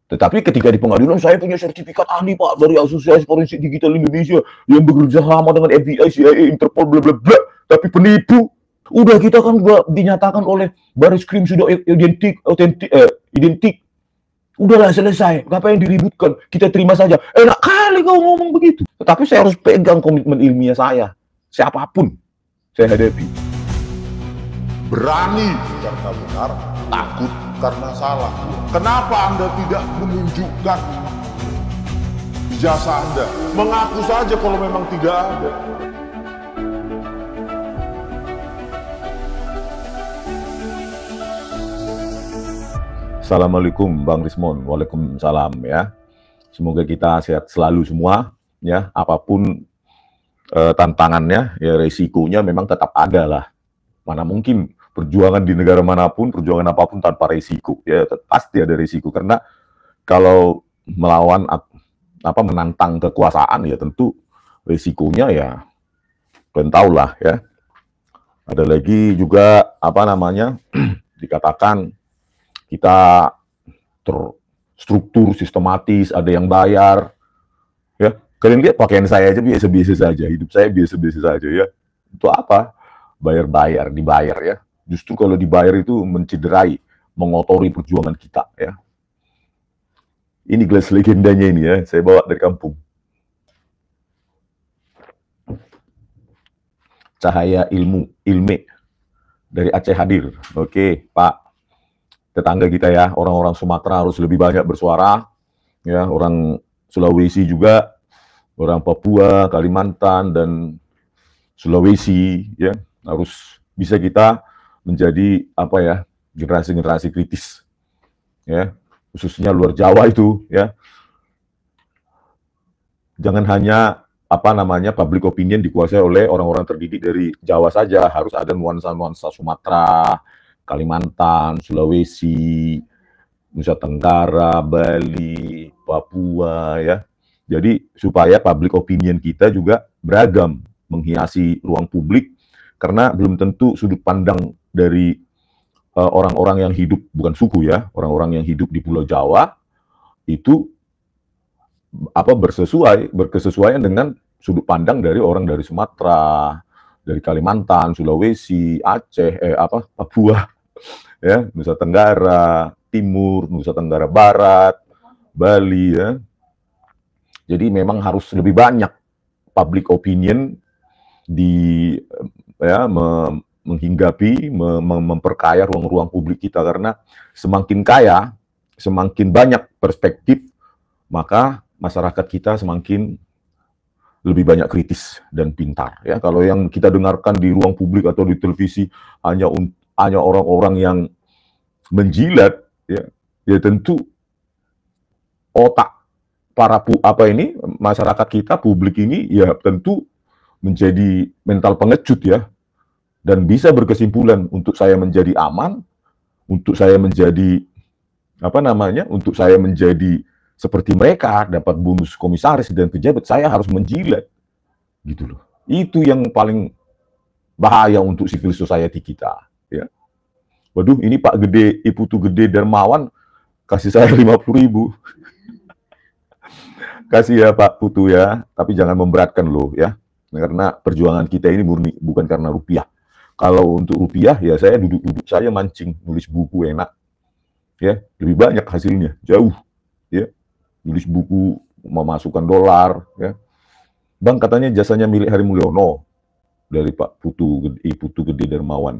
Tetapi ketika di pengadilan, saya punya sertifikat ahli Pak dari Asosiasi Forensik Digital Indonesia yang bekerja sama dengan FBI, CIA, Interpol, bla bla bla. Tapi penipu. Udah kita kan dinyatakan oleh Baris Krim sudah identik. Udahlah selesai. Ngapain diributkan? Kita terima saja. Enak kali kau ngomong begitu. Tetapi saya harus pegang komitmen ilmiah saya. Siapapun saya hadapi. Berani karena benar, takut karena salah. Kenapa Anda tidak menunjukkan ijazah Anda? Mengaku saja kalau memang tidak ada. Assalamualaikum Bang Rismon. Waalaikumsalam ya. Semoga kita sehat selalu semua ya. Apapun tantangannya ya, resikonya memang tetap ada lah. Mana mungkin perjuangan di negara manapun, perjuangan apapun tanpa resiko ya, pasti ada resiko. Karena kalau melawan menantang kekuasaan ya tentu resikonya ya kalian tahu lah ya. Ada lagi juga dikatakan kita terstruktur sistematis, ada yang bayar ya. Kalian lihat pakaian saya aja biasa-biasa saja, hidup saya biasa-biasa saja ya. Itu apa? Dibayar ya. Justru kalau dibayar itu mencederai, mengotori perjuangan kita ya. Ini gelas legendanya ini ya, saya bawa dari kampung. Cahaya Ilme dari Aceh hadir. Oke, Pak. Tetangga kita ya, orang-orang Sumatera harus lebih banyak bersuara ya, orang Sulawesi juga, orang Papua, Kalimantan dan Sulawesi ya, harus bisa kita menjadi generasi-generasi kritis ya, khususnya luar Jawa itu ya. Jangan hanya public opinion dikuasai oleh orang-orang terdidik dari Jawa saja, harus ada nuansa-nuansa Sumatera, Kalimantan, Sulawesi, Nusa Tenggara, Bali, Papua ya. Jadi supaya public opinion kita juga beragam, menghiasi ruang publik, karena belum tentu sudut pandang dari orang-orang yang hidup, bukan suku ya, orang-orang yang hidup di Pulau Jawa itu berkesesuaian dengan sudut pandang dari orang dari Sumatera, dari Kalimantan, Sulawesi, Aceh, Papua ya, Nusa Tenggara Timur, Nusa Tenggara Barat, Bali ya. Jadi memang harus lebih banyak public opinion menghinggapi, memperkaya ruang-ruang publik kita, karena semakin kaya, semakin banyak perspektif, maka masyarakat kita semakin lebih banyak kritis dan pintar ya. Kalau yang kita dengarkan di ruang publik atau di televisi hanya orang-orang yang menjilat ya tentu otak para masyarakat kita, publik ini ya tentu menjadi mental pengecut ya, dan bisa berkesimpulan untuk saya menjadi aman, untuk saya menjadi seperti mereka, dapat bonus komisaris dan pejabat, saya harus menjilat gitu loh. Itu yang paling bahaya untuk civil society kita ya. Waduh, ini Pak Gede, Putu Gede Darmawan kasih saya 50.000. Kasih ya Pak Putu ya, tapi jangan memberatkan loh ya, karena perjuangan kita ini murni bukan karena rupiah. Kalau untuk rupiah ya saya duduk-duduk saya mancing, nulis buku enak ya, lebih banyak hasilnya jauh ya, nulis buku memasukkan dolar ya. Bang, katanya jasanya milik Hary Mulyono dari Pak Putu Gede Darmawan.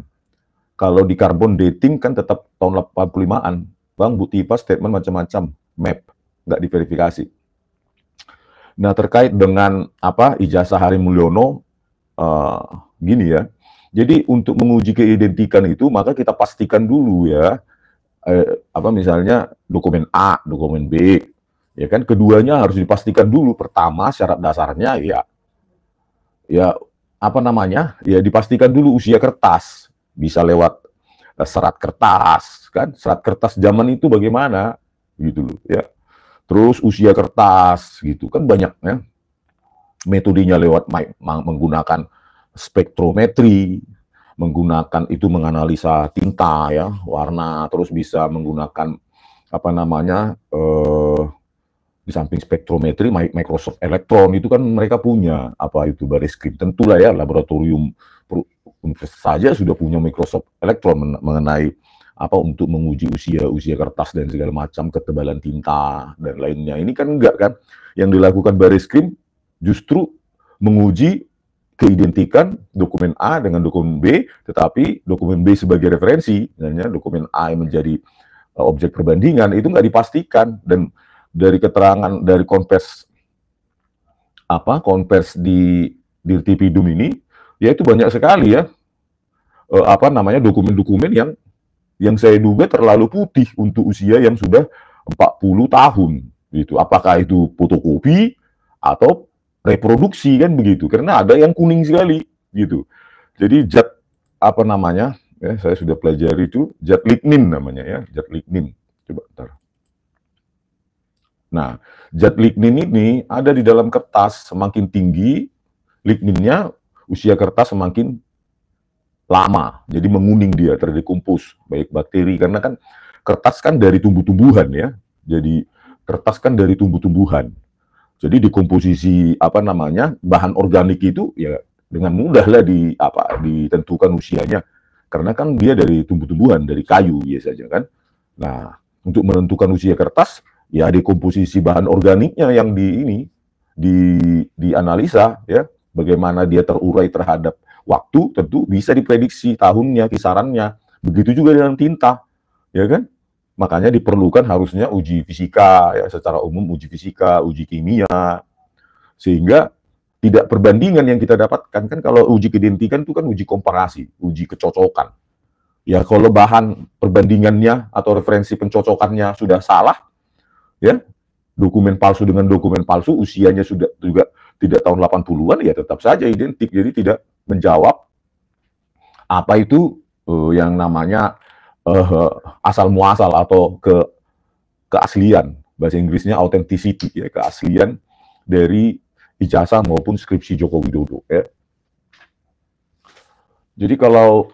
Kalau di carbon dating kan tetap tahun 85-an. Bang, Bu Tipa statement macam-macam, map, nggak diverifikasi. Nah, terkait dengan ijazah Hary Mulyono, gini ya. Jadi untuk menguji keidentikan itu, maka kita pastikan dulu ya, misalnya dokumen A, dokumen B, ya kan, keduanya harus dipastikan dulu. Pertama, syarat dasarnya ya dipastikan dulu usia kertas. Bisa lewat serat kertas kan, serat kertas zaman itu bagaimana gitu loh ya. Terus usia kertas gitu kan, banyak ya metodenya, lewat menggunakan spektrometri, menggunakan itu menganalisa tinta ya, warna, terus bisa menggunakan apa namanya, di samping spektrometri, Microsoft Electron itu kan mereka punya apa itu Bariscrim. Tentulah ya laboratorium universitas saja sudah punya Microsoft Electron mengenai apa untuk menguji usia kertas dan segala macam, ketebalan tinta dan lainnya. Ini kan enggak kan? Yang dilakukan Bariscrim justru menguji keidentikan dokumen A dengan dokumen B, tetapi dokumen B sebagai referensi, misalnya dokumen A yang menjadi objek perbandingan itu nggak dipastikan. Dan dari keterangan dari konvers di Dirtipidum ini, ya itu banyak sekali ya apa namanya dokumen-dokumen yang saya duga terlalu putih untuk usia yang sudah 40 tahun gitu. Apakah itu fotokopi atau reproduksi kan begitu? Karena ada yang kuning sekali gitu. Jadi zat apa namanya? Ya, saya sudah pelajari itu zat lignin namanya ya, zat lignin. Coba bentar. Nah, zat lignin ini ada di dalam kertas. Semakin tinggi ligninnya, usia kertas semakin lama. Jadi menguning dia, terdekompos, baik bakteri. Karena kan kertas kan dari tumbuh-tumbuhan ya. Jadi kertas kan dari tumbuh-tumbuhan. Jadi dikomposisi apa namanya bahan organik itu ya dengan mudah lah ditentukan usianya. Karena kan dia dari tumbuh-tumbuhan, dari kayu biasanya kan. Nah, untuk menentukan usia kertas, ya dekomposisi bahan organiknya yang dianalisa ya, bagaimana dia terurai terhadap waktu, tentu bisa diprediksi tahunnya, kisarannya. Begitu juga dengan tinta, ya kan? Makanya diperlukan harusnya uji fisika ya, secara umum uji fisika, uji kimia, sehingga tidak perbandingan yang kita dapatkan. Kan kalau uji keidentikan itu kan uji komparasi, uji kecocokan. Ya kalau bahan perbandingannya atau referensi pencocokannya sudah salah, ya dokumen palsu dengan dokumen palsu, usianya sudah juga tidak tahun 80-an, ya tetap saja identik. Jadi tidak menjawab apa itu yang namanya asal muasal atau keaslian. Bahasa Inggrisnya authenticity, ya, keaslian dari ijazah maupun skripsi Joko Widodo. Ya. Jadi kalau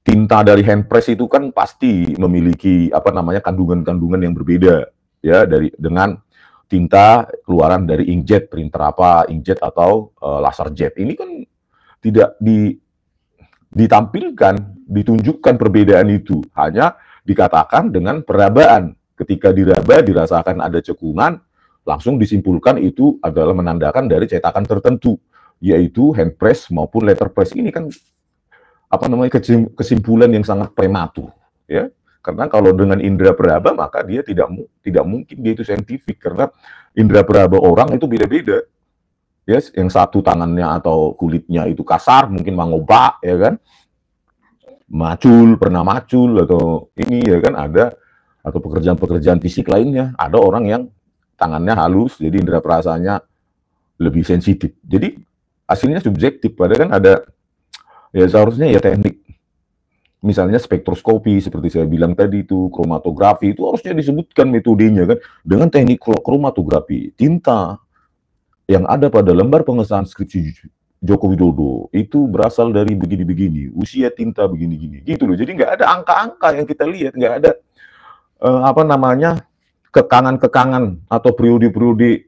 tinta dari handpress itu kan pasti memiliki apa namanya kandungan-kandungan yang berbeda ya dengan tinta keluaran dari inkjet, printer inkjet atau laser jet. Ini kan tidak ditampilkan, ditunjukkan perbedaan itu, hanya dikatakan dengan perabaan. Ketika diraba dirasakan ada cekungan, langsung disimpulkan itu adalah menandakan dari cetakan tertentu, yaitu handpress maupun letterpress. Ini kan apa namanya kesimpulan yang sangat prematur ya, karena kalau dengan indera peraba maka dia tidak mungkin dia itu saintifik, karena indera peraba orang itu beda-beda ya. Yang satu tangannya atau kulitnya itu kasar, mungkin mangobak ya kan, pernah macul atau ini ya kan, ada atau pekerjaan-pekerjaan fisik lainnya, ada orang yang tangannya halus jadi indera perasaannya lebih sensitif, jadi hasilnya subjektif. Padahal kan ada ya seharusnya ya teknik, misalnya spektroskopi seperti saya bilang tadi itu, kromatografi itu harusnya disebutkan metodenya kan. Dengan teknik kromatografi, tinta yang ada pada lembar pengesahan skripsi Joko Widodo itu berasal dari begini-begini, usia tinta begini-gini, gitu loh. Jadi nggak ada angka-angka yang kita lihat, nggak ada apa namanya kekangan-kekangan atau periode-periode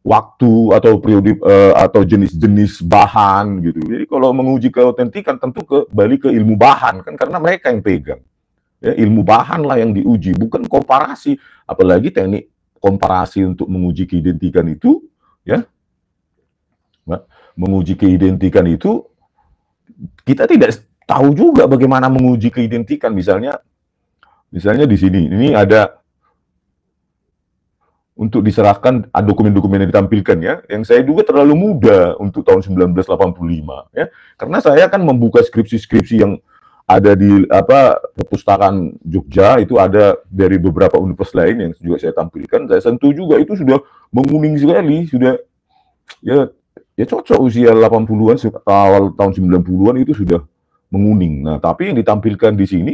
waktu atau periode atau jenis-jenis bahan gitu. Jadi kalau menguji keautentikan tentu kembali ke ilmu bahan kan, karena mereka yang pegang. Ya, ilmu bahan lah yang diuji, bukan komparasi. Apalagi teknik komparasi untuk menguji keidentikan itu, ya, menguji keidentikan itu kita tidak tahu juga bagaimana menguji keidentikan. Misalnya di sini, ini ada untuk diserahkan dokumen-dokumen yang ditampilkan ya, yang saya duga terlalu muda untuk tahun 1985 ya, karena saya kan membuka skripsi-skripsi yang ada di perpustakaan Jogja, itu ada dari beberapa universitas lain yang juga saya tampilkan, saya sentuh juga itu sudah menguning sekali, sudah ya cocok usia 80-an, awal tahun 90-an itu sudah menguning. Nah, tapi yang ditampilkan di sini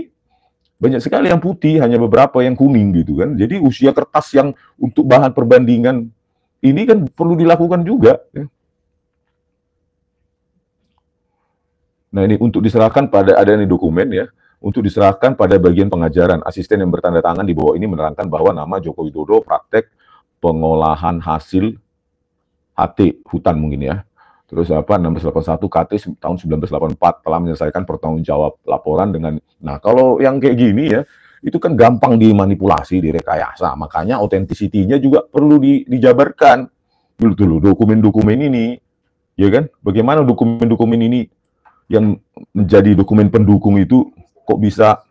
banyak sekali yang putih, hanya beberapa yang kuning gitu kan. Jadi usia kertas yang untuk bahan perbandingan ini kan perlu dilakukan juga. Ya. Nah ini untuk diserahkan pada ada nih dokumen ya, untuk diserahkan pada bagian pengajaran. Asisten yang bertanda tangan di bawah ini menerangkan bahwa nama Joko Widodo praktek pengolahan hasil HT hutan mungkin ya. Terus 1681 KT tahun 1984 telah menyelesaikan pertanggungjawab laporan dengan. Nah, kalau yang kayak gini ya, itu kan gampang dimanipulasi, direkayasa. Makanya authenticity-nya juga perlu dijabarkan. Dulu dokumen-dokumen ini, ya kan? Bagaimana dokumen-dokumen ini yang menjadi dokumen pendukung itu kok bisa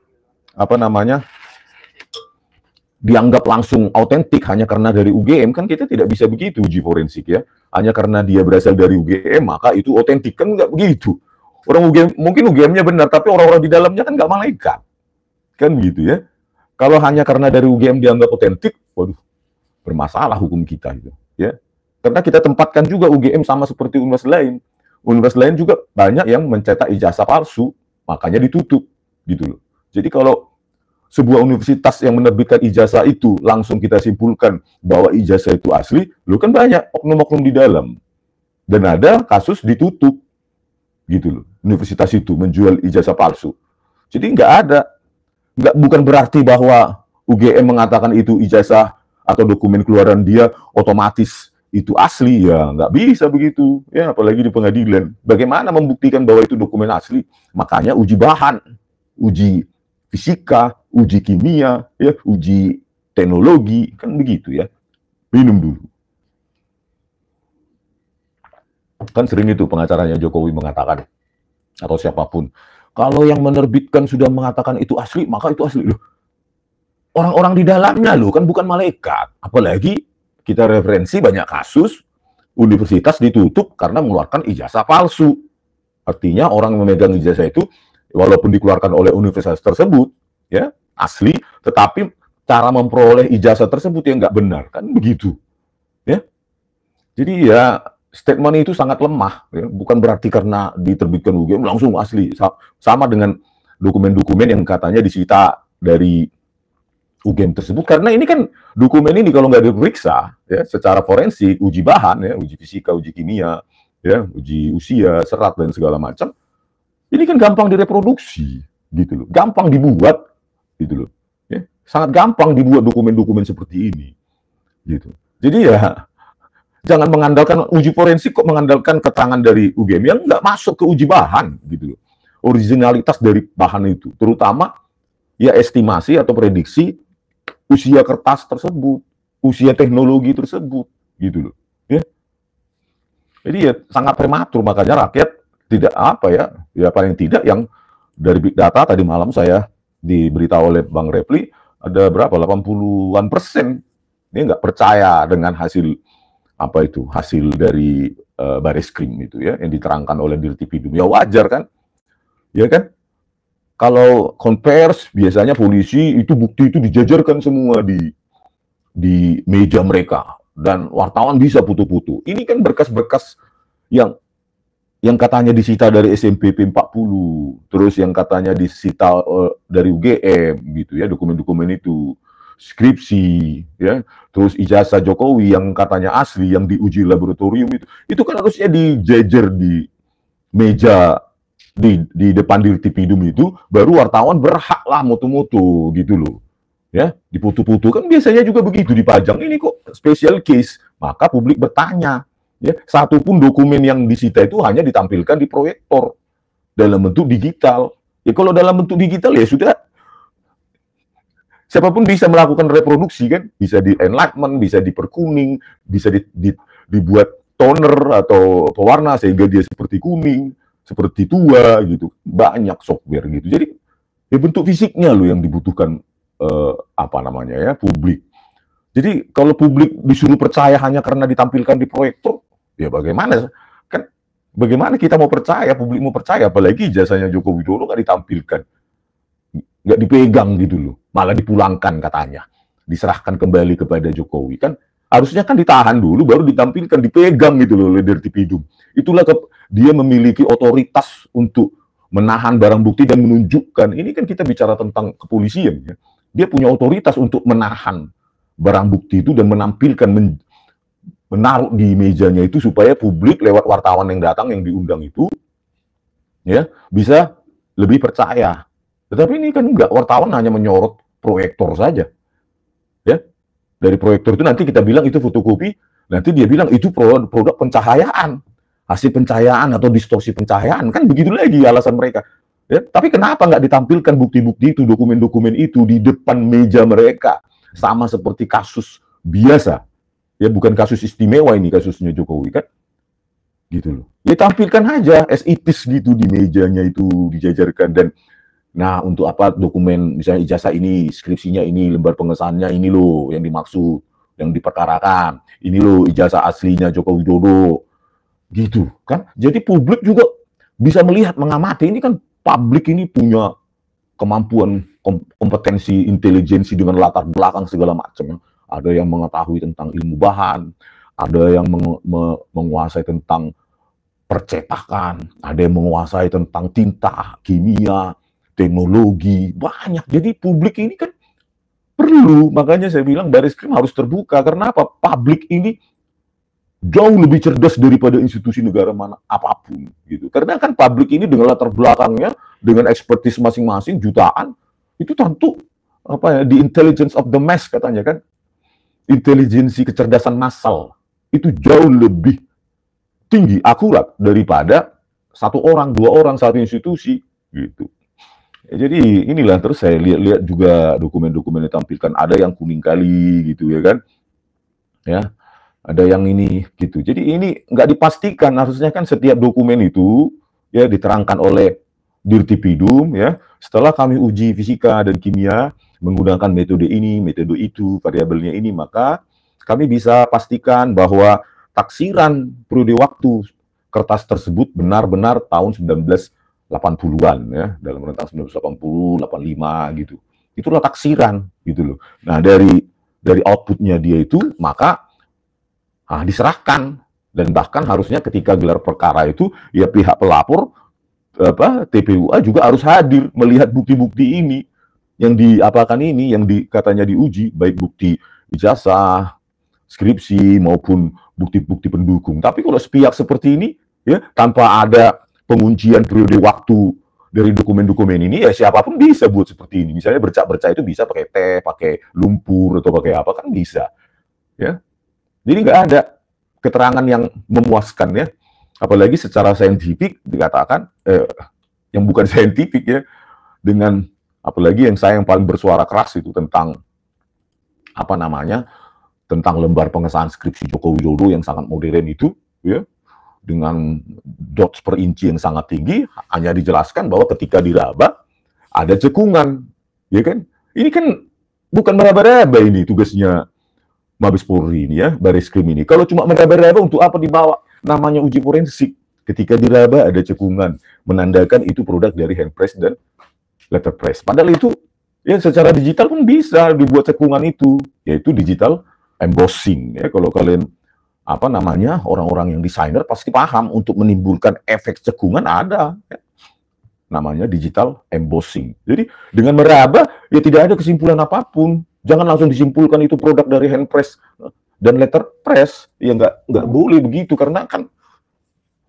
dianggap langsung autentik hanya karena dari UGM? Kan kita tidak bisa begitu uji forensik ya. Hanya karena dia berasal dari UGM maka itu otentik, kan nggak begitu. Orang UGM mungkin UGM-nya benar tapi orang-orang di dalamnya kan nggak malaikat, kan begitu ya. Kalau hanya karena dari UGM dianggap otentik, waduh, bermasalah hukum kita itu ya. Karena kita tempatkan juga UGM sama seperti universitas lain. Universitas lain juga banyak yang mencetak ijazah palsu, makanya ditutup gitu loh. Jadi kalau sebuah universitas yang menerbitkan ijazah itu langsung kita simpulkan bahwa ijazah itu asli, lo kan banyak oknum-oknum di dalam. Dan ada kasus ditutup, gitu loh. Universitas itu menjual ijazah palsu. Jadi bukan berarti bahwa UGM mengatakan itu ijazah atau dokumen keluaran dia otomatis itu asli, ya nggak bisa begitu. Ya apalagi di pengadilan. Bagaimana membuktikan bahwa itu dokumen asli? Makanya uji bahan, uji fisika, uji kimia, ya, uji teknologi, kan begitu ya. Minum dulu. Kan sering itu pengacaranya Jokowi mengatakan, atau siapapun, kalau yang menerbitkan sudah mengatakan itu asli, maka itu asli. Loh, orang-orang di dalamnya loh, kan bukan malaikat. Apalagi kita referensi banyak kasus, universitas ditutup karena mengeluarkan ijazah palsu. Artinya orang yang memegang ijazah itu, walaupun dikeluarkan oleh universitas tersebut, ya asli, tetapi cara memperoleh ijazah tersebut yang nggak benar, kan begitu, ya. Jadi ya statement itu sangat lemah, ya. Bukan berarti karena diterbitkan UGM langsung asli. Sama dengan dokumen-dokumen yang katanya disita dari UGM tersebut, karena ini kan dokumen ini kalau nggak diperiksa, ya, secara forensik, uji bahan, ya, uji fisika, uji kimia, ya, uji usia, serat dan segala macam. Ini kan gampang direproduksi, gitu loh. Gampang dibuat, gitu loh. Ya, sangat gampang dibuat dokumen-dokumen seperti ini, gitu. Jadi ya, jangan mengandalkan uji forensik kok mengandalkan keterangan dari UGM yang nggak masuk ke uji bahan, gitu loh. Originalitas dari bahan itu, terutama ya estimasi atau prediksi usia kertas tersebut, usia teknologi tersebut, gitu loh. Ya. Jadi ya sangat prematur, makanya rakyat tidak ya paling tidak yang dari big data tadi malam saya diberitahu oleh Bang Repli ada berapa 80-an% ini nggak percaya dengan hasil hasil dari Bareskrim itu ya yang diterangkan oleh Dirtipidum. Ya wajar kan, ya kan? Kalau konvers biasanya polisi itu bukti itu dijajarkan semua di meja mereka dan wartawan bisa putu-putu. Ini kan berkas-berkas yang katanya disita dari SMPP 40, terus yang katanya disita dari UGM gitu ya, dokumen-dokumen itu, skripsi ya, terus ijazah Jokowi yang katanya asli yang diuji laboratorium itu kan harusnya dijejer di meja di depan Dirtipidum itu, baru wartawan berhak lah moto-moto gitu loh. Ya, diputu-putu kan biasanya juga begitu dipajang. Ini kok special case, maka publik bertanya. Ya, satu pun dokumen yang disita itu hanya ditampilkan di proyektor dalam bentuk digital. Ya kalau dalam bentuk digital ya sudah, siapapun bisa melakukan reproduksi kan, bisa di enlightenment, bisa diperkuning, bisa dibuat toner atau pewarna sehingga dia seperti kuning, seperti tua gitu. Banyak software gitu. Jadi ya bentuk fisiknya loh yang dibutuhkan publik. Jadi kalau publik disuruh percaya hanya karena ditampilkan di proyektor, ya bagaimana? Kan bagaimana kita mau percaya, publik mau percaya, apalagi jasanya Joko Widodo nggak ditampilkan, nggak dipegang gitu loh, malah dipulangkan katanya, diserahkan kembali kepada Jokowi. Kan harusnya kan ditahan dulu, baru ditampilkan, dipegang gitu loh oleh Dirtipidum. Itulah dia memiliki otoritas untuk menahan barang bukti dan menunjukkan. Ini kan kita bicara tentang kepolisian ya. Dia punya otoritas untuk menahan barang bukti itu dan menampilkan, menaruh di mejanya itu supaya publik lewat wartawan yang datang yang diundang itu ya bisa lebih percaya Tetapi ini kan enggak, wartawan hanya menyorot proyektor saja. Ya, dari proyektor itu nanti kita bilang itu fotokopi, nanti dia bilang itu produk pencahayaan, hasil pencahayaan atau distorsi pencahayaan, kan begitu lagi alasan mereka. Ya, tapi kenapa nggak ditampilkan bukti-bukti itu, dokumen-dokumen itu di depan meja mereka, sama seperti kasus biasa? Ya, bukan kasus istimewa ini kasusnya Jokowi kan, gitu loh. Ya tampilkan aja as it is gitu di mejanya itu dijajarkan. Dan nah, untuk apa dokumen misalnya ijazah ini, skripsinya ini, lembar pengesahannya ini loh yang dimaksud, yang diperkarakan. Ini loh ijazah aslinya Joko Widodo. Gitu kan. Jadi publik juga bisa melihat, mengamati. Ini kan publik ini punya kemampuan, kompetensi, intelijensi dengan latar belakang segala macam. Ada yang mengetahui tentang ilmu bahan, ada yang menguasai tentang percetakan, ada yang menguasai tentang tinta, kimia, teknologi, banyak. Jadi publik ini kan perlu, makanya saya bilang Baris Krim harus terbuka. Karena apa? Publik ini jauh lebih cerdas daripada institusi negara mana apapun gitu. Karena kan publik ini dengan latar belakangnya, dengan ekspertis masing-masing jutaan, itu tentu apa ya, the intelligence of the mass katanya kan, intelijensi kecerdasan massal itu jauh lebih tinggi, akurat daripada satu orang, dua orang, satu institusi gitu. Ya, jadi inilah, terus saya lihat juga dokumen-dokumen yang ditampilkan, ada yang kuning kali gitu ya kan, ya ada yang ini gitu. Jadi ini nggak dipastikan, harusnya kan setiap dokumen itu ya diterangkan oleh Dirtipidum ya. Setelah kami uji fisika dan kimia menggunakan metode ini, metode itu, variabelnya ini, maka kami bisa pastikan bahwa taksiran periode waktu kertas tersebut benar-benar tahun 1980-an ya, dalam rentang 1980, 85 gitu. Itulah taksiran gitu loh. Nah, dari outputnya dia itu maka diserahkan, dan bahkan harusnya ketika gelar perkara itu ya pihak pelapor TPUA juga harus hadir melihat bukti-bukti ini yang diapakan ini, yang katanya diuji, baik bukti ijazah, skripsi maupun bukti-bukti pendukung. Tapi kalau sepihak seperti ini ya, tanpa ada penguncian periode waktu dari dokumen-dokumen ini, ya siapapun bisa buat seperti ini. Misalnya bercak-bercak itu bisa pakai teh, pakai lumpur, atau pakai apa, kan bisa. Ya, jadi nggak ada keterangan yang memuaskan ya. Apalagi secara saintifik dikatakan, yang bukan saintifik ya, dengan apalagi yang saya yang paling bersuara keras itu tentang apa namanya, tentang lembar pengesahan skripsi Joko Widodo yang sangat modern itu, ya, dengan dots per inci yang sangat tinggi, hanya dijelaskan bahwa ketika diraba ada cekungan, ya kan? Ini kan bukan meraba-raba ini tugasnya Mabes Polri ini ya, Baris Krim ini. Kalau cuma meraba-raba, untuk apa dibawa namanya uji forensik? Ketika diraba ada cekungan, menandakan itu produk dari handpress dan letterpress. Padahal itu ya secara digital pun bisa dibuat cekungan itu, yaitu digital embossing ya. Kalau kalian apa namanya, orang-orang yang desainer pasti paham, untuk menimbulkan efek cekungan ada ya, namanya digital embossing. Jadi dengan meraba ya tidak ada kesimpulan apapun. Jangan langsung disimpulkan itu produk dari handpress dan letterpress. Ya nggak boleh begitu, karena kan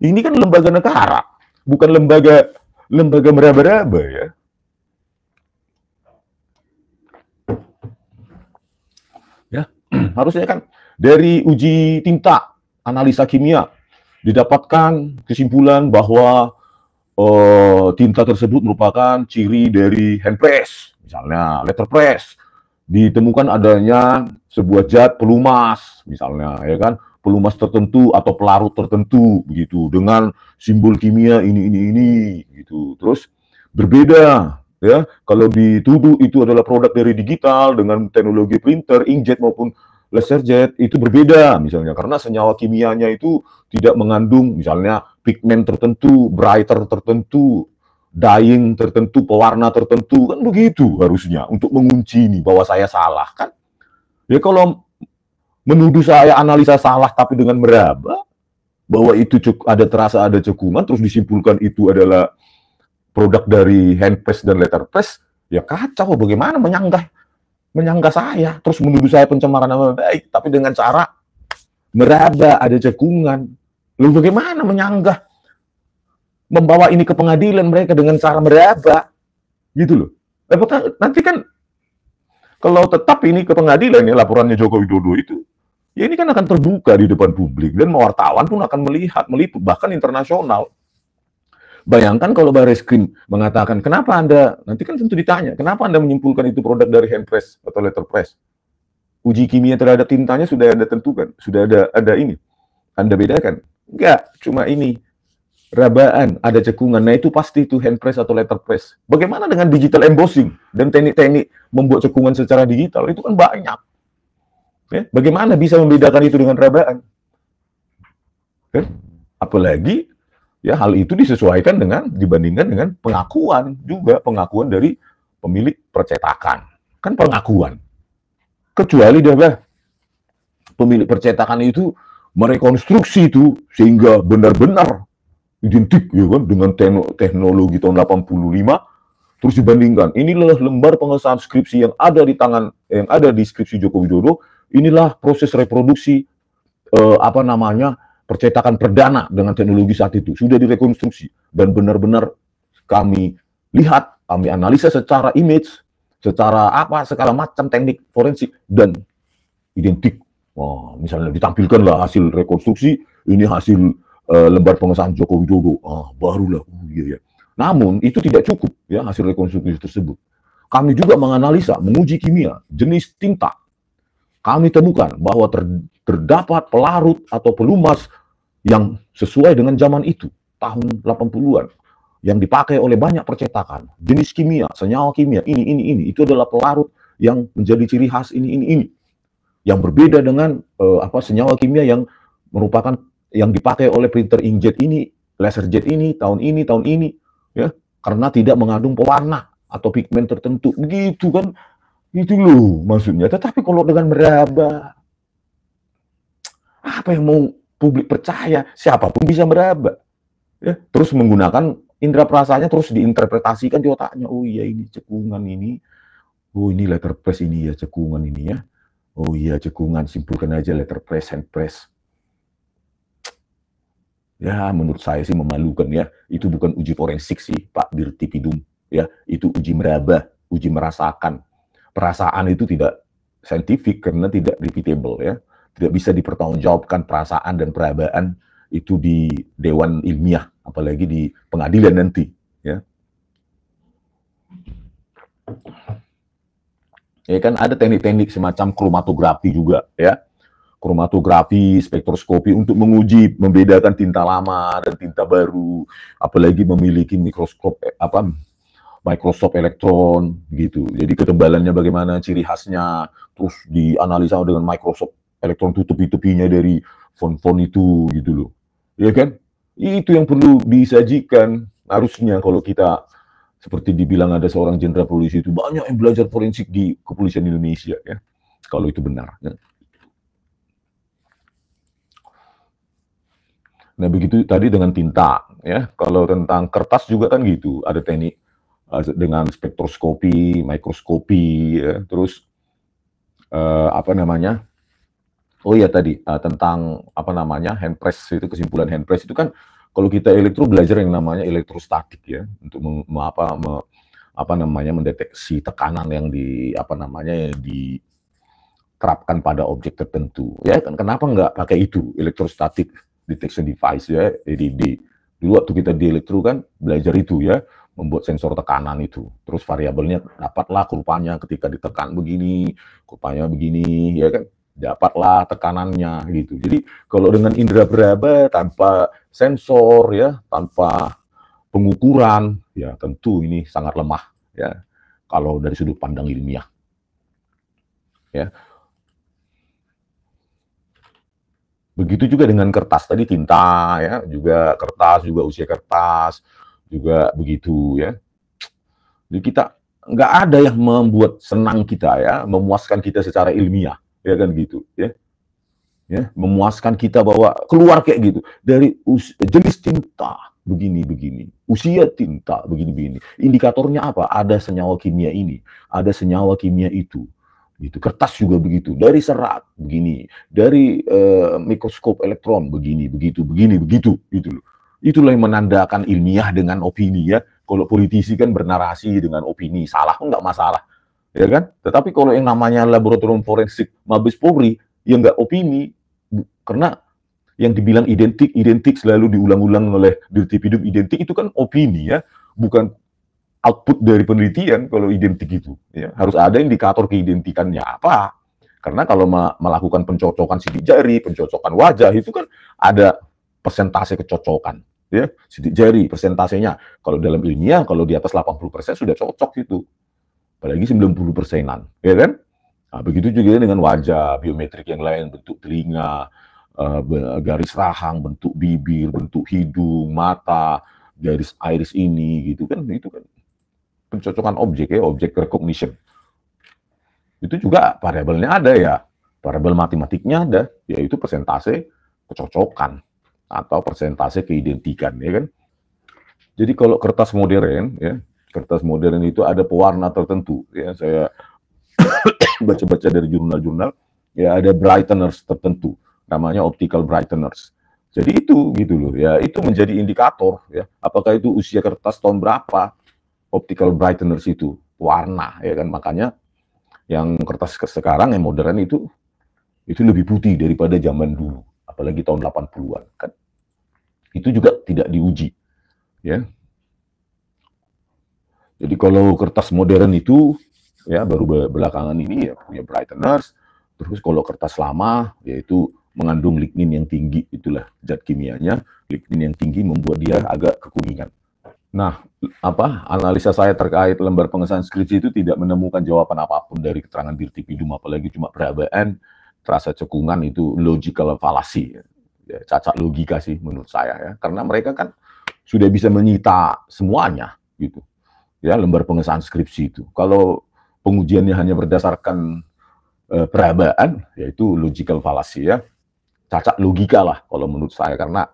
ini kan lembaga negara, bukan lembaga meraba-raba ya. Ya, harusnya kan dari uji tinta, analisa kimia, didapatkan kesimpulan bahwa tinta tersebut merupakan ciri dari handpress, misalnya letterpress. Ditemukan adanya sebuah zat pelumas, misalnya, ya kan, pelumas tertentu atau pelarut tertentu, begitu, dengan simbol kimia ini, gitu. Terus berbeda, ya, kalau dituduh itu adalah produk dari digital dengan teknologi printer, inkjet maupun laserjet, itu berbeda, misalnya, karena senyawa kimianya itu tidak mengandung, misalnya, pigmen tertentu, brighter tertentu, dyeing tertentu, pewarna tertentu, kan begitu harusnya, untuk mengunci ini bahwa saya salah kan. Ya kalau menuduh saya analisa salah tapi dengan meraba bahwa itu terasa ada cekungan, terus disimpulkan itu adalah produk dari handpress dan letterpress, ya kacau. Bagaimana menyanggah saya, terus menuduh saya pencemaran nama baik, tapi dengan cara meraba ada cekungan. Lalu bagaimana menyanggah, membawa ini ke pengadilan mereka dengan cara meraba? gitu loh. Nanti kan kalau tetap ini ke pengadilan ya laporannya Joko Widodo itu, ya ini kan akan terbuka di depan publik dan wartawan pun akan melihat, meliput bahkan internasional. Bayangkan kalau Barreskrim mengatakan, kenapa Anda, nanti kan tentu ditanya, kenapa Anda menyimpulkan itu produk dari handpress atau letterpress? Uji kimia terhadap tintanya sudah Anda tentukan, sudah ada ini. Anda bedakan. Enggak, cuma ini. Rabaan, ada cekungan. Nah itu pasti itu handpress atau letterpress. Bagaimana dengan digital embossing dan teknik-teknik membuat cekungan secara digital? Itu kan banyak. Ya, bagaimana bisa membedakan itu dengan rabaan? Ya, apalagi ya hal itu disesuaikan dengan dibandingkan dengan pengakuan juga, pengakuan dari pemilik percetakan. Kan pengakuan. Kecuali dia pemilik percetakan itu merekonstruksi itu sehingga benar-benar identik ya kan dengan teknologi tahun 85, terus dibandingkan inilah lembar pengesahan skripsi yang ada di tangan yang ada di skripsi Joko Widodo, inilah proses reproduksi percetakan perdana dengan teknologi saat itu sudah direkonstruksi dan benar-benar kami lihat, kami analisa secara image, secara segala macam teknik forensik dan identik. Misalnya ditampilkanlah hasil rekonstruksi, ini hasil lembar pengesahan Joko Widodo, barulah iya ya. Namun itu tidak cukup ya hasil rekonstruksi tersebut. Kami juga menganalisa, menguji kimia jenis tinta. Kami temukan bahwa terdapat pelarut atau pelumas yang sesuai dengan zaman itu, tahun 80-an, yang dipakai oleh banyak percetakan. Jenis kimia, senyawa kimia, ini, itu adalah pelarut yang menjadi ciri khas ini. Yang berbeda dengan senyawa kimia yang merupakan yang dipakai oleh printer inkjet ini, laser jet ini, tahun ini, ya, karena tidak mengandung pewarna atau pigmen tertentu, begitu kan, itu loh maksudnya. Tetapi kalau dengan meraba, apa yang mau publik percaya? Siapapun bisa meraba, ya, terus menggunakan indera perasanya, terus diinterpretasikan di otaknya. Oh iya ini cekungan ini, oh ini letterpress ini ya cekungan ini ya, oh iya cekungan, simpulkan aja letterpress, handpress. Ya, menurut saya sih memalukan ya. Itu bukan uji forensik sih, Pak Dirtipidum. Ya, itu uji meraba, uji merasakan. Perasaan itu tidak saintifik karena tidak repeatable ya. Tidak bisa dipertanggungjawabkan perasaan dan perabaan itu di dewan ilmiah, apalagi di pengadilan nanti. Ya, ya kan ada teknik-teknik semacam kromatografi juga ya. Kromatografi, spektroskopi untuk menguji, membedakan tinta lama dan tinta baru, apalagi memiliki mikroskop elektron gitu. Jadi ketebalannya bagaimana, ciri khasnya, terus dianalisa dengan mikroskop elektron tutupi-tupinya dari font-font itu gitu loh. Ya kan? Itu yang perlu disajikan harusnya kalau kita seperti dibilang ada seorang jenderal polisi itu banyak yang belajar forensik di kepolisian Indonesia ya. Kalau itu benar ya. Nah begitu tadi dengan tinta ya. Kalau tentang kertas juga kan gitu, ada teknik dengan spektroskopi, mikroskopi, ya. Terus oh ya tadi tentang handpress itu, kesimpulan handpress itu kan kalau kita elektro belajar yang namanya elektrostatik ya, untuk mendeteksi tekanan yang diterapkan pada objek tertentu ya kan. Kenapa nggak pakai itu, electrostatic detection device ya, EDD. Dulu waktu kita di elektro kan belajar itu ya, membuat sensor tekanan itu. Terus variabelnya dapatlah kurvanya ketika ditekan begini, kurvanya begini, ya kan? Dapatlah tekanannya gitu. Jadi kalau dengan indera peraba tanpa sensor ya, tanpa pengukuran, ya tentu ini sangat lemah ya. Kalau dari sudut pandang ilmiah. Ya. Begitu juga dengan kertas tadi, tinta ya, juga kertas, juga usia kertas, juga begitu ya. Jadi kita nggak ada yang membuat senang kita ya, memuaskan kita secara ilmiah, ya kan gitu ya. Ya, memuaskan kita bahwa keluar kayak gitu dari jenis tinta begini-begini, usia tinta begini-begini. Indikatornya apa? Ada senyawa kimia ini, ada senyawa kimia itu. Gitu. Kertas juga begitu, dari serat begini, dari mikroskop elektron begini, begitu, gitu loh. Itulah yang menandakan ilmiah dengan opini ya, Kalau politisi kan bernarasi dengan opini, salah pun nggak masalah, ya kan? Tetapi kalau yang namanya laboratorium forensik Mabes Polri, ya nggak opini, karena yang dibilang identik selalu diulang-ulang oleh Dirtipidum identik itu kan opini ya, bukan output dari penelitian. Kalau identik itu ya harus ada indikator keidentikannya apa, karena kalau melakukan pencocokan sidik jari, pencocokan wajah itu kan ada persentase kecocokan ya, sidik jari persentasenya kalau dalam ilmiah kalau di atas 80% sudah cocok itu, apalagi 90%-an ya kan. Nah, begitu juga dengan wajah, biometrik yang lain, bentuk telinga, garis rahang, bentuk bibir, bentuk hidung, mata, garis iris ini gitu kan, itu kan pencocokan objek ya, objek recognition. Itu juga variabelnya ada ya, variabel matematiknya ada, yaitu persentase kecocokan atau persentase keidentikan ya kan. Jadi kalau kertas modern ya, kertas modern itu ada pewarna tertentu ya, saya baca-baca dari jurnal-jurnal ya, ada brightener's tertentu, namanya optical brightener's. Jadi itu gitu loh ya, itu menjadi indikator ya, apakah itu usia kertas tahun berapa, optical brightener's itu warna ya kan. Makanya yang kertas sekarang yang modern itu lebih putih daripada zaman dulu, apalagi tahun 80-an kan. Itu juga tidak diuji ya. Jadi kalau kertas modern itu ya baru belakangan ini ya punya brightener's. Terus kalau kertas lama yaitu mengandung lignin yang tinggi, itulah zat kimianya. Lignin yang tinggi membuat dia agak kekuningan. Nah, analisa saya terkait lembar pengesahan skripsi itu tidak menemukan jawaban apapun dari keterangan Dirtipidum, apalagi cuma perabaan, terasa cekungan, itu logical fallacy. Ya, cacat logika sih menurut saya ya, karena mereka kan sudah bisa menyita semuanya gitu. Ya, lembar pengesahan skripsi itu. Kalau pengujiannya hanya berdasarkan perabaan, yaitu logical fallacy ya. Cacat logika lah kalau menurut saya, karena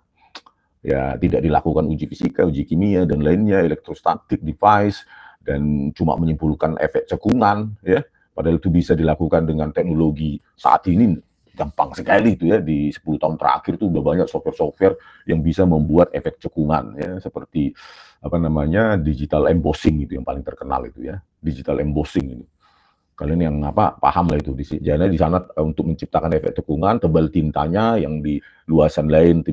ya tidak dilakukan uji fisika, uji kimia dan lainnya, electrostatic device, dan cuma menyimpulkan efek cekungan ya, padahal itu bisa dilakukan dengan teknologi saat ini gampang sekali itu ya. Di 10 tahun terakhir itu udah banyak software-software yang bisa membuat efek cekungan ya, seperti digital embossing itu yang paling terkenal itu ya, digital embossing itu. Kalian yang paham lah itu. Jadi di sana untuk menciptakan efek cekungan, tebal tintanya yang di luasan lain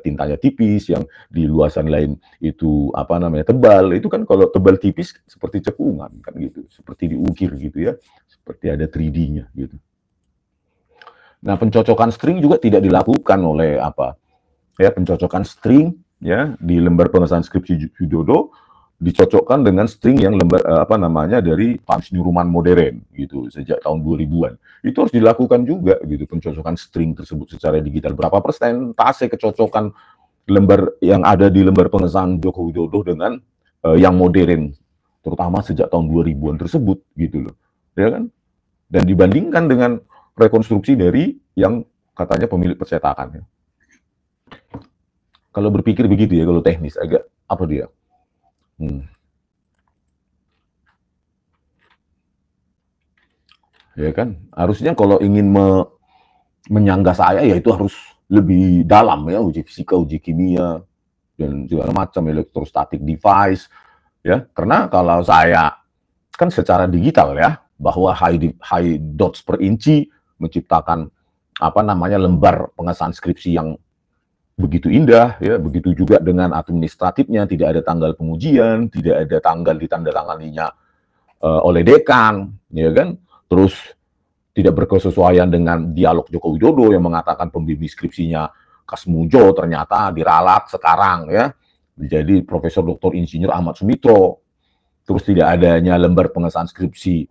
tintanya tipis, yang di luasan lain itu tebal. Itu kan kalau tebal tipis seperti cekungan kan gitu, seperti diukir gitu ya, seperti ada 3D-nya gitu. Nah, pencocokan string juga tidak dilakukan oleh pencocokan string ya di lembar pengesahan skripsi Widodo dicocokkan dengan string yang dari Times New Roman modern gitu sejak tahun 2000-an. Itu harus dilakukan juga gitu, pencocokan string tersebut secara digital. Berapa persentase kecocokan lembar yang ada di lembar pengesahan Joko Widodo dengan yang modern, terutama sejak tahun 2000-an tersebut gitu loh. Ya kan? Dan dibandingkan dengan rekonstruksi dari yang katanya pemilik percetakan ya. Kalau berpikir begitu ya, kalau teknis agak ya kan, harusnya kalau ingin menyangga saya ya itu harus lebih dalam ya, uji fisika, uji kimia dan segala macam, electrostatic device ya. Karena kalau saya kan secara digital ya, bahwa high dots per inci menciptakan lembar pengesahan skripsi yang begitu indah ya, begitu juga dengan administratifnya, tidak ada tanggal pengujian, tidak ada tanggal ditandatanganinya oleh dekan ya kan. Terus tidak berkesesuaian dengan dialog Joko Widodo yang mengatakan pembimbing skripsinya Kasmujo ternyata diralat sekarang ya menjadi Profesor Dr. Insinyur Ahmad Sumitro. Terus tidak adanya lembar pengesahan skripsi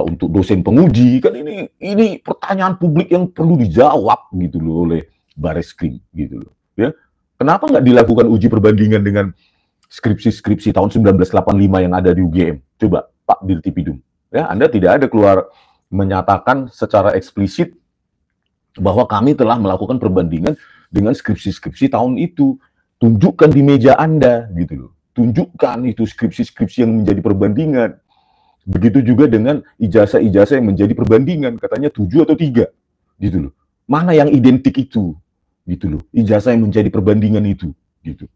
untuk dosen penguji, kan ini pertanyaan publik yang perlu dijawab gitu loh oleh Bareskrim gitu loh ya. Kenapa nggak dilakukan uji perbandingan dengan skripsi-skripsi tahun 1985 yang ada di UGM? Coba Pak Dirtipidum ya, Anda tidak ada keluar menyatakan secara eksplisit bahwa kami telah melakukan perbandingan dengan skripsi-skripsi tahun itu. Tunjukkan di meja Anda gitu loh, tunjukkan itu skripsi-skripsi yang menjadi perbandingan. Begitu juga dengan ijazah-ijazah yang menjadi perbandingan, katanya 7 atau 3 gitu loh. Mana yang identik itu gitu loh, ijazah yang menjadi perbandingan itu gitu.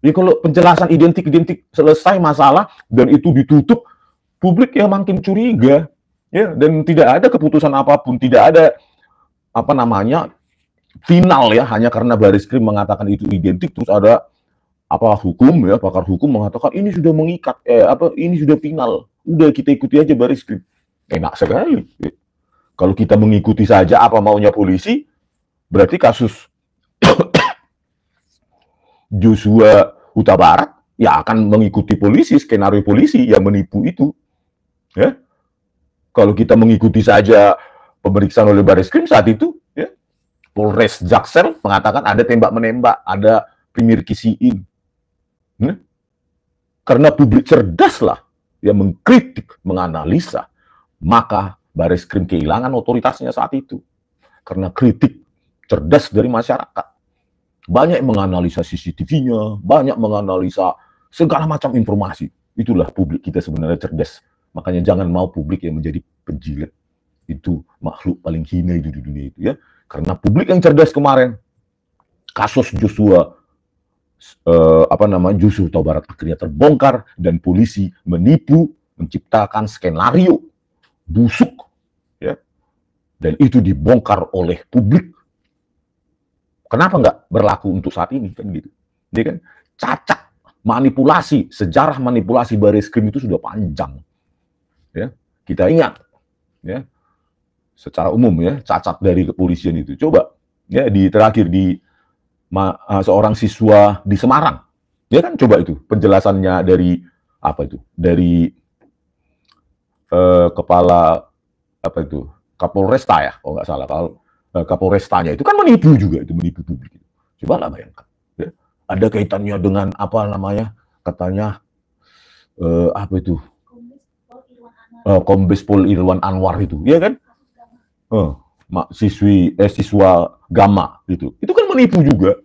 Jadi kalau penjelasan identik-identik selesai masalah dan itu ditutup, publik ya makin curiga, ya, dan tidak ada keputusan apapun, tidak ada apa namanya final ya, hanya karena Baris Krim mengatakan itu identik, terus ada apa hukum ya, pakar hukum mengatakan ini sudah mengikat, ini sudah final, udah kita ikuti aja Baris Krim. Enak sekali. Kalau kita mengikuti saja apa maunya polisi, berarti kasus Joshua Huta Barat ya akan mengikuti polisi, skenario polisi yang menipu itu. Ya. Kalau kita mengikuti saja pemeriksaan oleh Baris Krim saat itu, ya, Polres Jaksel mengatakan ada tembak-menembak, ada primir kisiin. Ya. Karena publik cerdas lah yang mengkritik, menganalisa, maka Baris Krim kehilangan otoritasnya saat itu. Karena kritik cerdas dari masyarakat. Banyak yang menganalisa CCTV-nya, banyak menganalisa segala macam informasi. Itulah publik kita sebenarnya cerdas. Makanya jangan mau publik yang menjadi penjilat. Itu makhluk paling hina itu di dunia itu ya. Karena publik yang cerdas kemarin, kasus Joshua Joshua Huta Barat akhirnya terbongkar dan polisi menipu, menciptakan skenario busuk ya. Dan itu dibongkar oleh publik. Kenapa nggak berlaku untuk saat ini kan gitu? Dia kan cacat, manipulasi, sejarah manipulasi Baris Krim itu sudah panjang. Ya, kita ingat ya. Secara umum ya, cacat dari kepolisian itu. Coba ya terakhir di seorang siswa di Semarang. Ya kan coba itu penjelasannya dari apa itu? Dari kepala apa itu? Kapolresta ya, kalau nggak salah. Kalau Kapolrestanya itu kan menipu juga, itu menipu publik. Coba lah bayangkan. Ya. Ada kaitannya dengan apa namanya, katanya apa itu? Kombes Pol Irwan Anwar itu, ya kan? Siswa Gama itu kan menipu juga.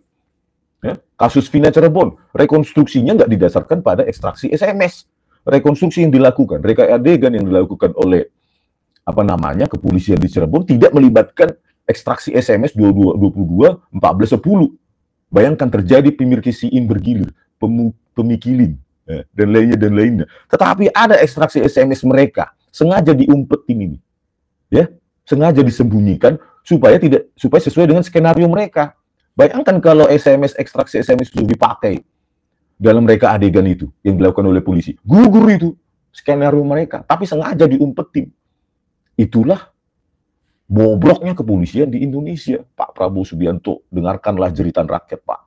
Ya. Kasus Vina Cirebon, rekonstruksinya nggak didasarkan pada ekstraksi SMS. Rekonstruksi yang dilakukan, reka adegan yang dilakukan oleh apa namanya kepolisian di Cirebon tidak melibatkan ekstraksi SMS 22-14-10. Bayangkan terjadi pemirkisiin bergilir, pemikilin, dan lainnya. Tetapi ada ekstraksi SMS mereka, sengaja diumpetin ini. Ya, sengaja disembunyikan supaya sesuai dengan skenario mereka. Bayangkan kalau ekstraksi SMS itu dipakai dalam reka adegan itu yang dilakukan oleh polisi. Gugur itu skenario mereka, tapi sengaja diumpetin. Itulah bobroknya kepolisian di Indonesia. Pak Prabowo Subianto, dengarkanlah jeritan rakyat, Pak.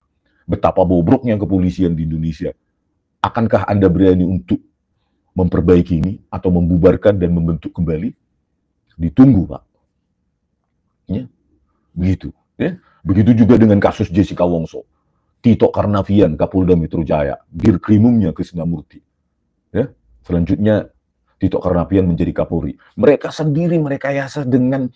Betapa bobroknya kepolisian di Indonesia. Akankah Anda berani untuk memperbaiki ini atau membubarkan dan membentuk kembali? Ditunggu, Pak. Ya, begitu. Ya. Begitu juga dengan kasus Jessica Wongso. Tito Karnavian, Kapolda Metro Jaya, Dirkrimumnya Krisnamurti. Ya. Selanjutnya Tito Karnavian menjadi Kapolri. Mereka sendiri merekayasa dengan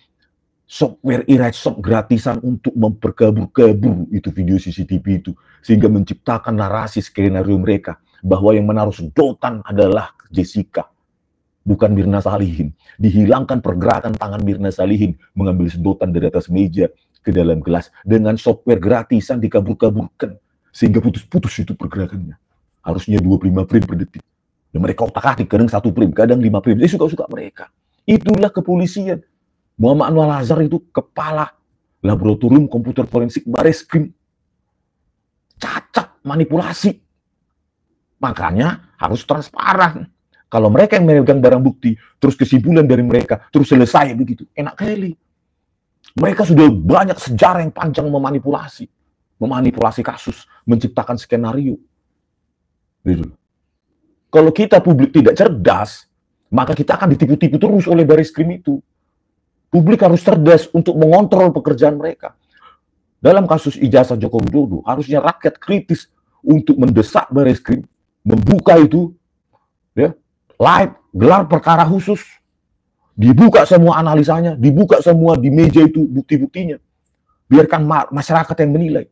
software e-shop gratisan untuk memperkabur-kabur itu video CCTV itu, sehingga menciptakan narasi skenario mereka bahwa yang menaruh sedotan adalah Jessica, bukan Mirna Salihin. Dihilangkan pergerakan tangan Mirna Salihin mengambil sedotan dari atas meja ke dalam gelas dengan software gratisan, dikabur-kaburkan sehingga putus-putus itu pergerakannya. Harusnya 25 frame per detik. Dan mereka otak-atik, kadang 1 frame, kadang 5 frame. Jadi suka-suka mereka. Itulah kepolisian. Muhammad Anwar Lazar itu kepala laboratorium komputer forensik Baris Krim. Cacat, manipulasi. Makanya harus transparan. Kalau mereka yang memegang barang bukti, terus kesimpulan dari mereka, terus selesai begitu. Enak kali. Mereka sudah banyak sejarah yang panjang memanipulasi. Memanipulasi kasus, menciptakan skenario. Gitu. Kalau kita publik tidak cerdas, maka kita akan ditipu-tipu terus oleh Baris Krim itu. Publik harus cerdas untuk mengontrol pekerjaan mereka. Dalam kasus ijazah Joko Widodo, harusnya rakyat kritis untuk mendesak Baris Krim, membuka itu, ya, live, gelar perkara khusus, dibuka semua analisanya, dibuka semua di meja itu bukti-buktinya. Biarkan masyarakat yang menilai.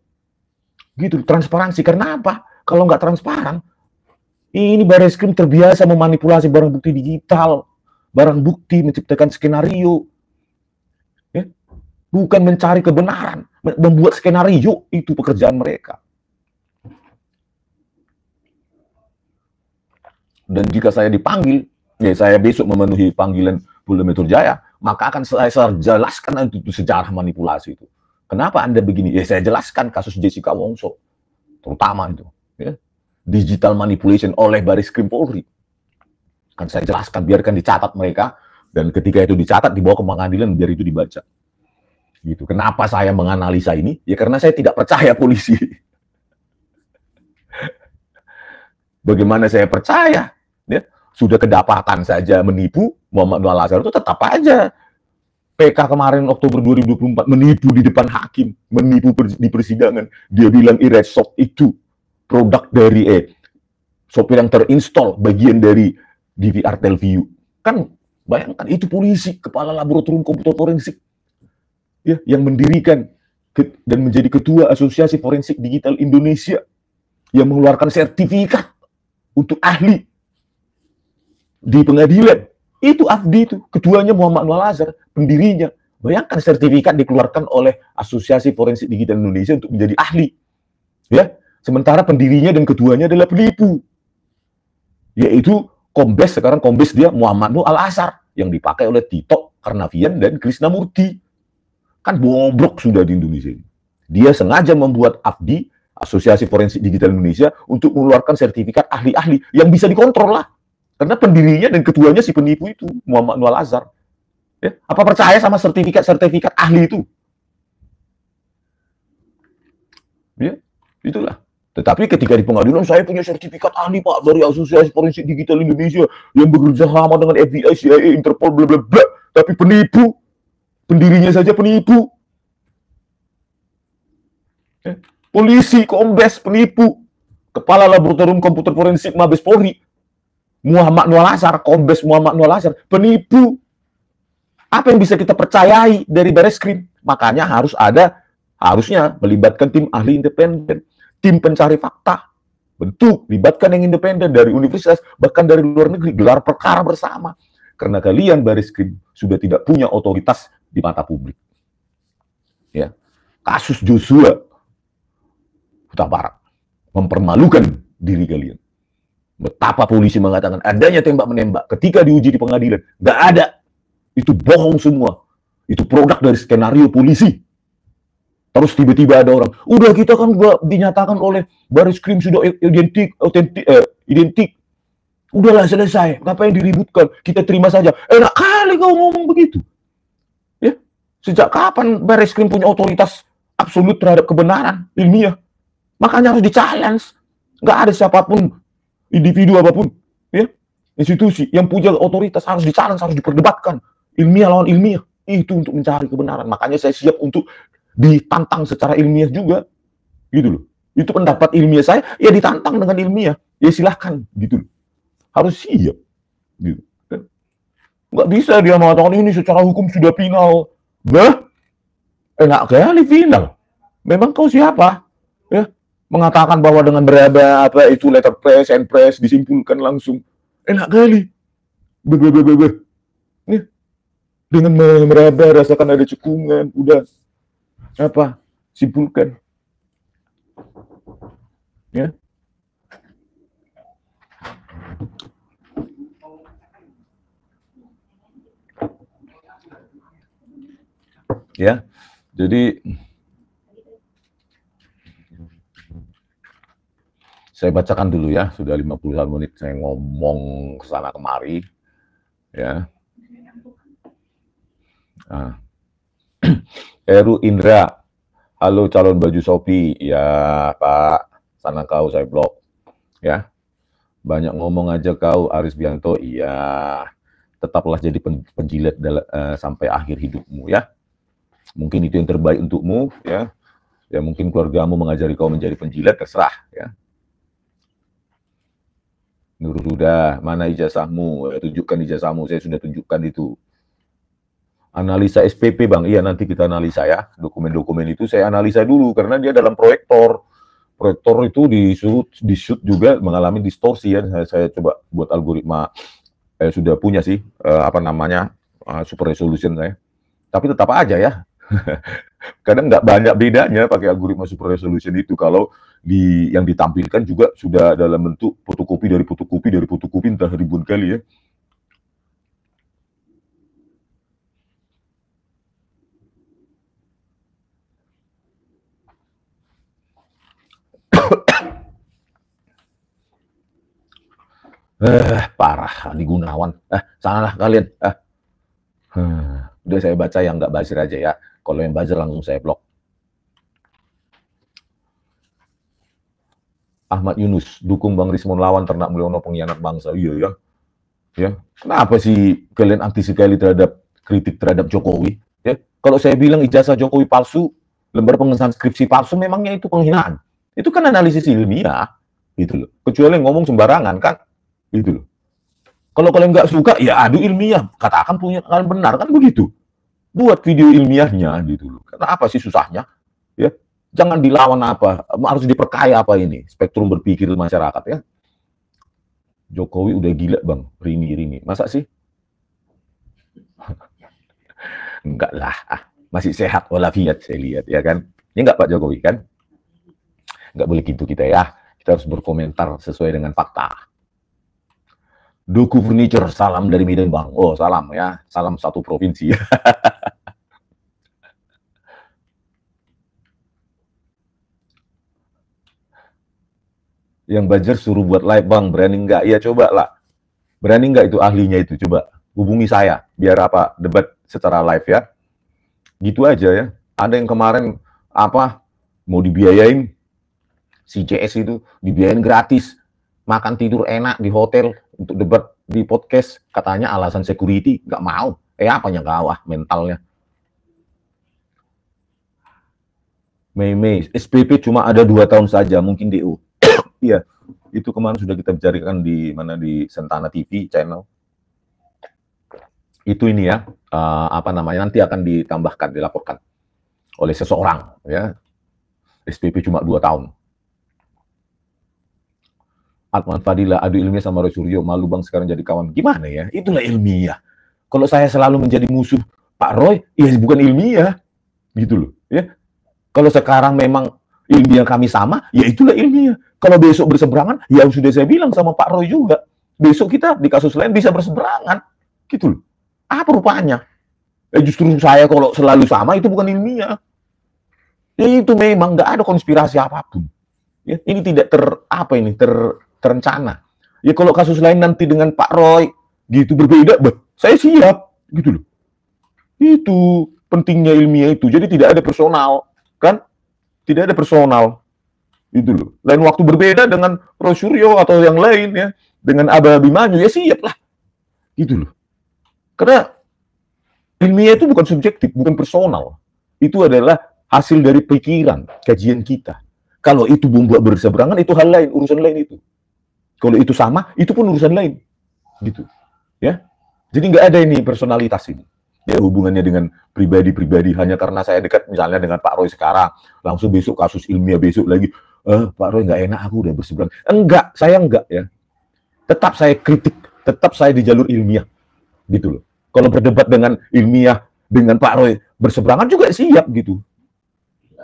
Gitu, transparansi. Karena apa? Kalau nggak transparan, ini Baris Krim terbiasa memanipulasi barang bukti digital, barang bukti, menciptakan skenario. Bukan mencari kebenaran, membuat skenario, itu pekerjaan mereka. Dan jika saya dipanggil, ya saya besok memenuhi panggilan Polda Metro Jaya, maka akan saya jelaskan itu sejarah manipulasi itu. Kenapa Anda begini? Ya saya jelaskan kasus Jessica Wongso, terutama itu, ya. Digital manipulation oleh Baris Krim Polri. Kan saya jelaskan, biarkan dicatat mereka, dan ketika itu dicatat dibawa ke pengadilan biar itu dibaca. Gitu. Kenapa saya menganalisa ini? Ya karena saya tidak percaya polisi. Bagaimana saya percaya? Ya, sudah kedapatan saja menipu, Muhammad Nur Al-Azhar itu tetap aja. PK kemarin Oktober 2024 menipu di depan hakim, menipu di persidangan. Dia bilang e-Redshop itu produk dari software yang terinstall, bagian dari DVR Telview. Kan bayangkan itu polisi, kepala laboratorium komputer forensik, ya, yang mendirikan dan menjadi ketua Asosiasi Forensik Digital Indonesia, yang mengeluarkan sertifikat untuk ahli di pengadilan. Itu Afdi itu, ketuanya Muhammad Nur Al-Azhar, pendirinya. Bayangkan sertifikat dikeluarkan oleh Asosiasi Forensik Digital Indonesia untuk menjadi ahli. Ya, sementara pendirinya dan ketuanya adalah penipu. Yaitu Kombes, sekarang Kombes dia Muhammad Nur Al-Azhar yang dipakai oleh Tito Karnavian dan Krisnamurti. Kan bobrok sudah di Indonesia ini. Dia sengaja membuat Afdi, Asosiasi Forensik Digital Indonesia, untuk mengeluarkan sertifikat ahli-ahli yang bisa dikontrol lah. Karena pendirinya dan ketuanya si penipu itu, Muhammad Nur Al-Azhar. Ya, apa percaya sama sertifikat ahli itu? Ya, itulah. Tetapi ketika di pengadilan, saya punya sertifikat ahli, Pak, dari Asosiasi Forensik Digital Indonesia yang bekerja sama dengan FBI, CIA, Interpol, bla bla bla. Tapi penipu. Pendirinya saja penipu. Ya. Polisi, Kombes, penipu. Kepala Laboratorium Komputer Forensik Mabes Polri, Muhammad Nur Al-Azhar, Kombes Muhammad Nur Al-Azhar, penipu. Apa yang bisa kita percayai dari Bareskrim? Makanya harusnya melibatkan tim ahli independen, tim pencari fakta, libatkan yang independen dari universitas, bahkan dari luar negeri, gelar perkara bersama. Karena kalian Bareskrim sudah tidak punya otoritas di mata publik. Ya. Kasus Joshua Huta Barat mempermalukan diri kalian. Betapa polisi mengatakan adanya tembak-menembak ketika diuji di pengadilan. Nggak ada. Itu bohong semua. Itu produk dari skenario polisi. Terus tiba-tiba ada orang, udah kita kan dinyatakan oleh Bareskrim sudah identik. Udahlah selesai. Ngapain diributkan? Kita terima saja. Enak kali kau ngomong begitu. Ya. Sejak kapan Bareskrim punya otoritas absolut terhadap kebenaran ilmiah? Makanya harus di-challenge. Nggak ada siapapun, individu apapun, ya, institusi yang punya otoritas harus di-challenge, harus diperdebatkan. Ilmiah lawan ilmiah. Itu untuk mencari kebenaran. Makanya saya siap untuk ditantang secara ilmiah juga. Gitu loh. Itu pendapat ilmiah saya, ya ditantang dengan ilmiah. Ya silahkan. Gitu loh. Harus siap. Gitu. Nggak bisa dia mengatakan ini secara hukum sudah final. Bah, enak kali final. Memang kau siapa? Ya, mengatakan bahwa dengan beraba apa itu letter press and press disimpulkan langsung. Enak kali. Nih, dengan meraba rasakan ada cekungan, udah apa? Simpulkan. Ya. Ya. Jadi saya bacakan dulu ya, sudah 51 menit saya ngomong kesana kemari, ya. Nah. Heru Indra, halo calon baju Shopee, ya Pak, sana kau saya blok, ya. Banyak ngomong aja kau, Aris Bianto, iya. Tetaplah jadi penjilat sampai akhir hidupmu, ya. Mungkin itu yang terbaik untukmu, ya. Ya mungkin keluargamu mengajari kau menjadi penjilat, terserah, ya. Nur Huda, mana ijazahmu? Tunjukkan ijazahmu, saya sudah tunjukkan itu. Analisa SPP Bang, iya nanti kita analisa ya. Dokumen-dokumen itu saya analisa dulu, karena dia dalam proyektor. Proyektor itu di-shoot juga mengalami distorsi ya. Saya coba buat algoritma, sudah punya sih, apa namanya, super resolution saya. Tapi tetap aja ya, Kadang nggak banyak bedanya pakai algoritma super resolution itu kalau yang ditampilkan juga sudah dalam bentuk fotokopi dari fotokopi dari fotokopi entah ribuan kali ya. Parah Andi Gunawan. Sanalah kalian. Udah saya baca yang nggak buzzer aja ya. Kalau yang buzzer langsung saya blok. Ahmad Yunus, dukung Bang Rismon lawan Ternak Mulyono pengkhianat bangsa. Iya ya. Ya. Kenapa sih kalian anti sekali terhadap kritik terhadap Jokowi? Ya. Kalau saya bilang ijazah Jokowi palsu, lembar pengesahan skripsi palsu, memangnya itu penghinaan. Itu kan analisis ilmiah, gitu loh. Kecuali ngomong sembarangan kan, gitu loh. Kalau kalian nggak suka, ya adu ilmiah, katakan punya kalian benar kan begitu. Buat video ilmiahnya, gitu loh. Kenapa sih susahnya? Ya, jangan dilawan apa, harus diperkaya apa ini spektrum berpikir masyarakat ya. Jokowi udah gila bang, rini. Masa sih? Enggak lah, masih sehat walafiat saya lihat ya kan. Ini enggak Pak Jokowi kan? Enggak boleh gitu kita ya. Kita harus berkomentar sesuai dengan fakta. Duku Furniture, salam dari Medan bang. Oh salam ya, salam satu provinsi. Yang buzzer suruh buat live bang, berani nggak? Ya coba lah. Berani nggak itu ahlinya itu? Coba hubungi saya, biar apa debat secara live ya. Gitu aja ya. Ada yang kemarin apa mau dibiayain si CS itu, dibiayain gratis, makan tidur enak di hotel untuk debat di podcast, katanya alasan security, nggak mau. Apanya kawah mentalnya. Mei, SPP cuma ada 2 tahun saja, mungkin DO. Iya, itu kemarin sudah kita bicarakan di mana di Sentana TV channel. Itu ini ya, apa namanya, nanti akan ditambahkan, dilaporkan oleh seseorang ya. SPP cuma 2 tahun. Atman Fadila, adu ilmiah sama Roy Suryo, malu bang sekarang jadi kawan. Gimana ya? Itulah ilmiah. Kalau saya selalu menjadi musuh Pak Roy, ya bukan ilmiah. Gitu loh. Ya. Kalau sekarang memang ilmiah kami sama, ya itulah ilmiah. Kalau besok berseberangan, ya sudah saya bilang sama Pak Roy juga. Besok kita di kasus lain bisa berseberangan. Gitu loh. Apa rupanya? Justru saya kalau selalu sama, itu bukan ilmiah. Ya itu memang nggak ada konspirasi apapun. Ya, ini tidak terencana. Ya kalau kasus lain nanti dengan Pak Roy gitu berbeda, saya siap gitu loh. Itu pentingnya ilmiah itu. Jadi tidak ada personal, kan? Tidak ada personal. Itu loh. Lain waktu berbeda dengan Roy Suryo atau yang lain ya, dengan Aba Abimanyu ya siap lah. Gitu loh. Karena ilmiah itu bukan subjektif, bukan personal. Itu adalah hasil dari pikiran, kajian kita. Kalau itu membuat berseberangan, itu hal lain, urusan lain itu. Kalau itu sama, itu pun urusan lain. Gitu. Ya. Jadi nggak ada ini personalitas ini. Ya, hubungannya dengan pribadi-pribadi. Hanya karena saya dekat misalnya dengan Pak Roy sekarang, langsung besok kasus ilmiah, besok lagi, Pak Roy nggak enak, aku udah berseberangan. Enggak, saya enggak ya. Tetap saya kritik, tetap saya di jalur ilmiah. Gitu loh. Kalau berdebat dengan ilmiah, dengan Pak Roy berseberangan juga siap gitu.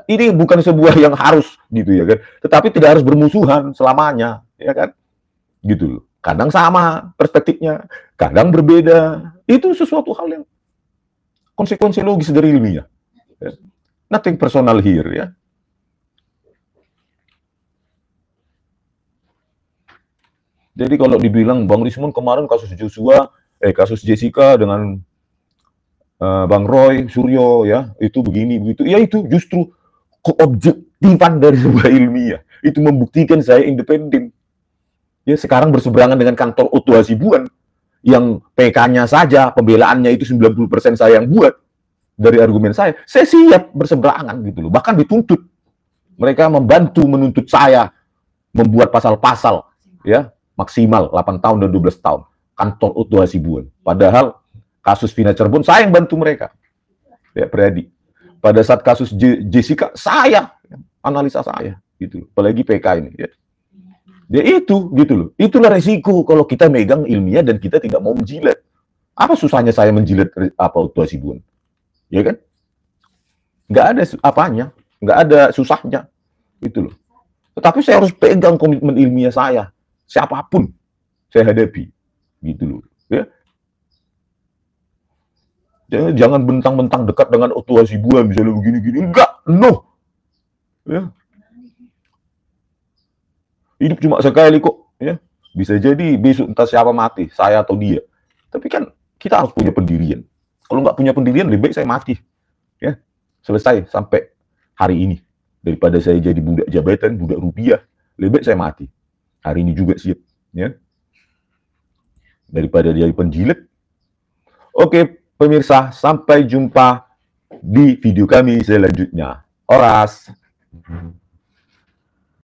Ini bukan sebuah yang harus gitu ya kan, tetapi tidak harus bermusuhan selamanya ya kan, gitu loh. Kadang sama perspektifnya, kadang berbeda. Itu sesuatu hal yang konsekuensi logis dari ilmiah. Ya. Nothing personal here ya. Jadi kalau dibilang Bang Rismon kemarin kasus Joshua, kasus Jessica dengan Bang Roy Suryo ya, itu begini begitu. Ya itu justru keobjektifan dari sebuah ilmiah. Itu membuktikan saya independen. Ya, sekarang berseberangan dengan kantor Otto Hasibuan yang PK-nya saja, pembelaannya itu 90% saya yang buat dari argumen saya siap berseberangan gitu loh. Bahkan dituntut. Mereka membantu menuntut saya membuat pasal-pasal ya, maksimal 8 tahun dan 12 tahun. Kantor Otto Hasibuan. Padahal kasus Vina Cirebon saya yang bantu mereka. Ya, Pradi. Pada saat kasus Jessica, saya analisa saya gitu. Apalagi PK ini ya. Ya itu gitu loh. Itulah resiko kalau kita megang ilmiah dan kita tidak mau menjilat. Apa susahnya saya menjilat apa Otto Hasibuan? Ya kan? nggak ada apanya, nggak ada susahnya, itu loh. Tetapi saya harus pegang komitmen ilmiah saya, siapapun saya hadapi, gitu loh. Ya, jangan bentang-bentang dekat dengan Oto Hasibuan misalnya begini-gini, enggak, no. Ya. Hidup cuma sekali kok, ya. Bisa jadi besok entah siapa mati, saya atau dia. Tapi kan kita harus punya pendirian. Kalau nggak punya pendirian, lebih baik saya mati. Ya, selesai sampai hari ini. Daripada saya jadi budak jabatan, budak rupiah, lebih baik saya mati. Hari ini juga siap. Ya. Daripada jadi penjilat. Oke, pemirsa, sampai jumpa di video kami selanjutnya. Oras.